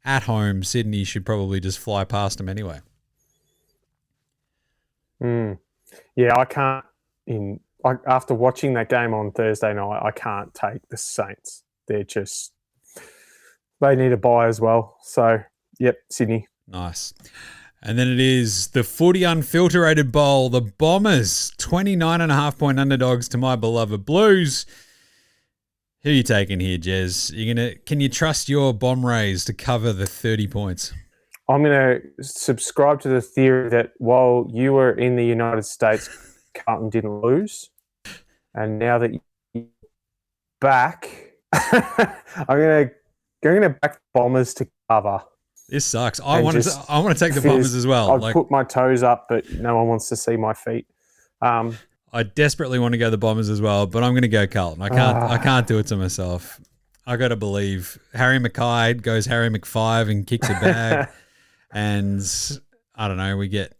at home, Sydney should probably just fly past them anyway. Yeah, I can't. After watching that game on Thursday night, I can't take the Saints. They need a bye as well. So, yep, Sydney. Nice. And then it is the Footy Unfilterated Bowl. The Bombers, 29.5-point underdogs to my beloved Blues. Who are you taking here, Jez? Can you trust your Bomb Rays to cover the 30 points? I'm going to subscribe to the theory that while you were in the United States, Carlton didn't lose. And now that you're back, I'm going to back the Bombers to cover. This sucks. I want to take the Bombers as well. I'd put my toes up, but no one wants to see my feet. I desperately want to go the Bombers as well, but I'm going to go Carlton. I can't do it to myself. I got to believe. Harry Mackay goes Harry McFive and kicks a bag. And I don't know, we get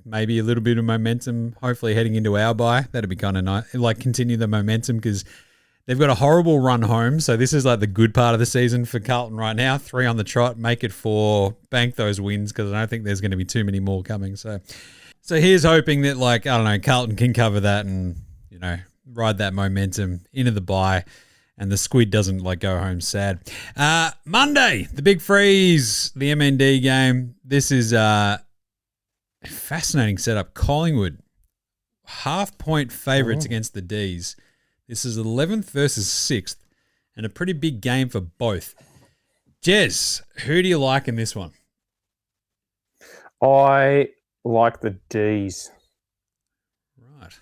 maybe a little bit of momentum, hopefully heading into our bye. That'd be kind of nice. Like continue the momentum because they've got a horrible run home. So this is like the good part of the season for Carlton right now. 3 on the trot, make it 4, bank those wins because I don't think there's going to be too many more coming. So here's hoping that Carlton can cover that and, ride that momentum into the bye and the squid doesn't go home sad. Monday, the big freeze, the MND game. This is a fascinating setup. Collingwood, half-point favourites against the Ds. This is 11th versus 6th, and a pretty big game for both. Jez, who do you like in this one? I like the Ds. Right.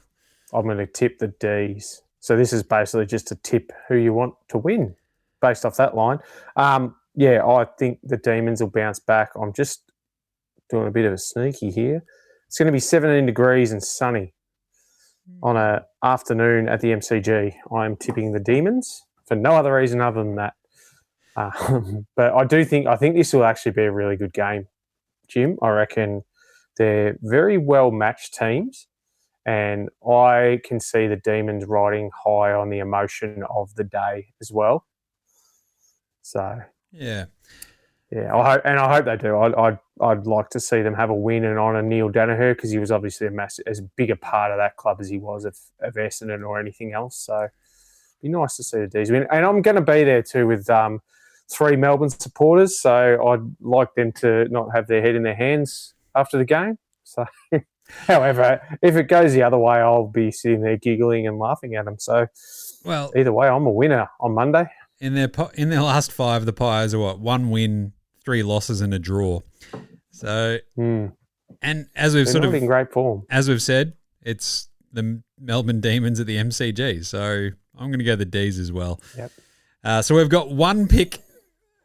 I'm going to tip the Ds. So this is basically just a tip who you want to win based off that line. I think the Demons will bounce back. I'm just doing a bit of a sneaky here. It's going to be 17 degrees and sunny on an afternoon at the MCG. I'm tipping the Demons for no other reason other than that. But I think this will actually be a really good game, Jim. I reckon they're very well matched teams, and I can see the Demons riding high on the emotion of the day as well. So yeah, I hope they do. I'd like to see them have a win and honour Neil Danaher because he was obviously as big a part of that club as he was of Essendon or anything else. So it'd be nice to see the D's win. And I'm going to be there too with 3 Melbourne supporters, so I'd like them to not have their head in their hands after the game. So, however, if it goes the other way, I'll be sitting there giggling and laughing at them. So, well, either way, I'm a winner on Monday. In their last 5, the Pies are 1 win, 3 losses, and a draw. So, and as we've not in great form, as we've said, it's the Melbourne Demons at the MCG. So I'm going to go the D's as well. Yep. So we've got one pick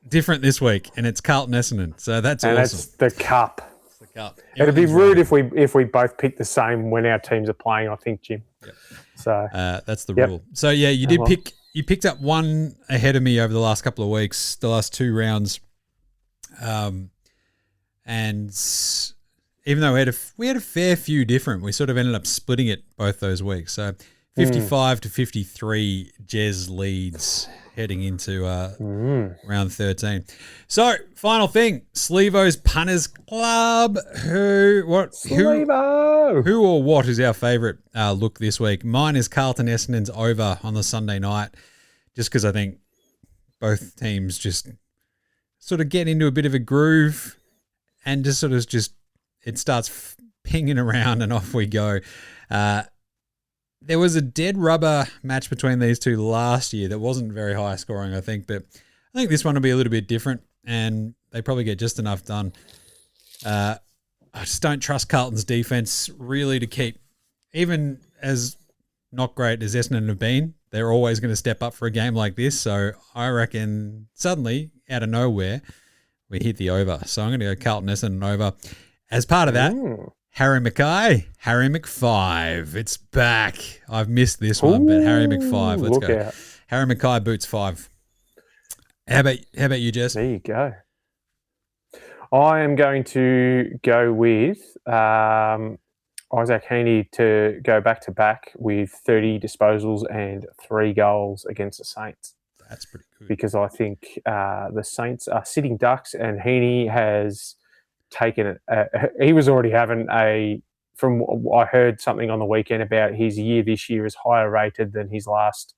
different this week, and it's Carlton Essendon. So that's awesome. That's the cup. It's the cup. It'd be rude if we both pick the same when our teams are playing, I think, Jim. Yep. So that's the rule. So yeah, you picked up one ahead of me over the last couple of weeks, the last 2 rounds. And even though we had a fair few different, we sort of ended up splitting it both those weeks. So 55 to 53, Jez leads heading into round 13. So final thing, Slevo's Punters Club. Who or what is our favourite look this week? Mine is Carlton Essendon's over on the Sunday night, just because I think both teams just sort of get into a bit of a groove and just it starts pinging around and off we go. There was a dead rubber match between these two last year that wasn't very high scoring, I think, but I think this one will be a little bit different and they probably get just enough done. I just don't trust Carlton's defense really to keep, even as not great as Essendon have been, they're always going to step up for a game like this. So I reckon suddenly, out of nowhere, we hit the over. So I'm going to go Carlton Essendon over. As part of that, Harry Mackay, Harry McFive. It's back. I've missed this one, but Harry McFive. Let's go. Out. Harry Mackay boots 5. How about you, Jess? There you go. I am going to go with Isaac Heaney to go back-to-back with 30 disposals and 3 goals against the Saints. That's pretty good. Because I think the Saints are sitting ducks and Heaney has taken it. He was already having I heard something on the weekend about his year this year is higher rated than his last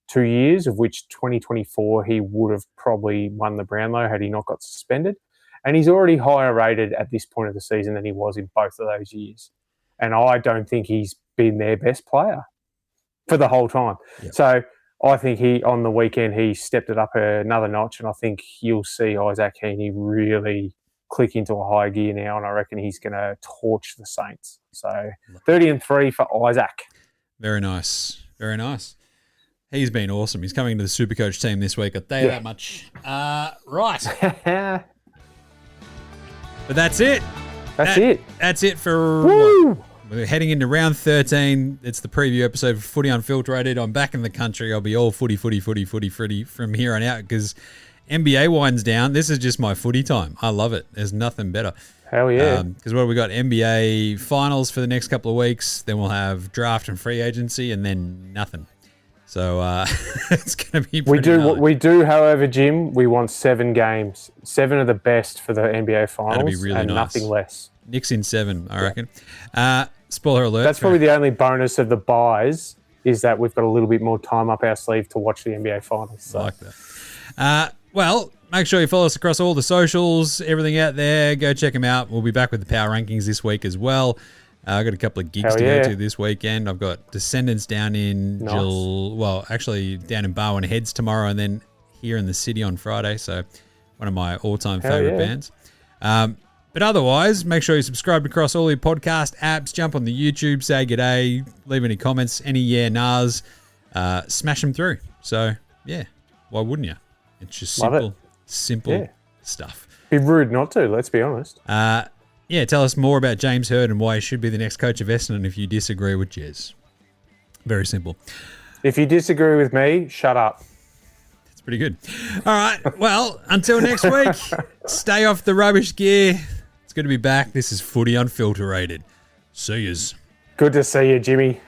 2 years, of which 2024 he would have probably won the Brownlow had he not got suspended. And he's already higher rated at this point of the season than he was in both of those years. And I don't think he's been their best player for the whole time. Yep. So I think on the weekend, he stepped it up another notch, and I think you'll see Isaac Heaney really click into a higher gear now, and I reckon he's going to torch the Saints. So 30-3 for Isaac. Very nice. Very nice. He's been awesome. He's coming to the Supercoach team this week. I'll tell you that much. Right. But that's it. That's it for... We're heading into round 13. It's the preview episode for Footy Unfilterated. I'm back in the country. I'll be all footy from here on out because NBA winds down. This is just my footy time. I love it. There's nothing better. Hell yeah. Because what have we got? NBA finals for the next couple of weeks. Then we'll have draft and free agency and then nothing. So it's going to be pretty We do, however, Jim, we want 7 games. 7 of the best for the NBA finals. That'd be really and nice. Nothing less. Knicks in 7, I reckon. Spoiler alert. That's probably the only bonus of the buys is that we've got a little bit more time up our sleeve to watch the NBA finals. So. I like that. Well, make sure you follow us across all the socials, everything out there. Go check them out. We'll be back with the power rankings this week as well. I've got a couple of gigs to go to this weekend. I've got Descendants down in down in Barwon Heads tomorrow and then here in the city on Friday. So one of my all-time favourite bands. But otherwise, make sure you subscribe across all your podcast apps. Jump on the YouTube, say g'day, leave any comments, any nahs, smash them through. So, yeah, why wouldn't you? It's just simple stuff. Be rude not to, let's be honest. Tell us more about James Hird and why he should be the next coach of Essendon if you disagree with Jez. Very simple. If you disagree with me, shut up. That's pretty good. All right, well, until next week, stay off the rubbish gear. It's good to be back. This is Footy Unfilterated. See yous. Good to see you, Jimmy.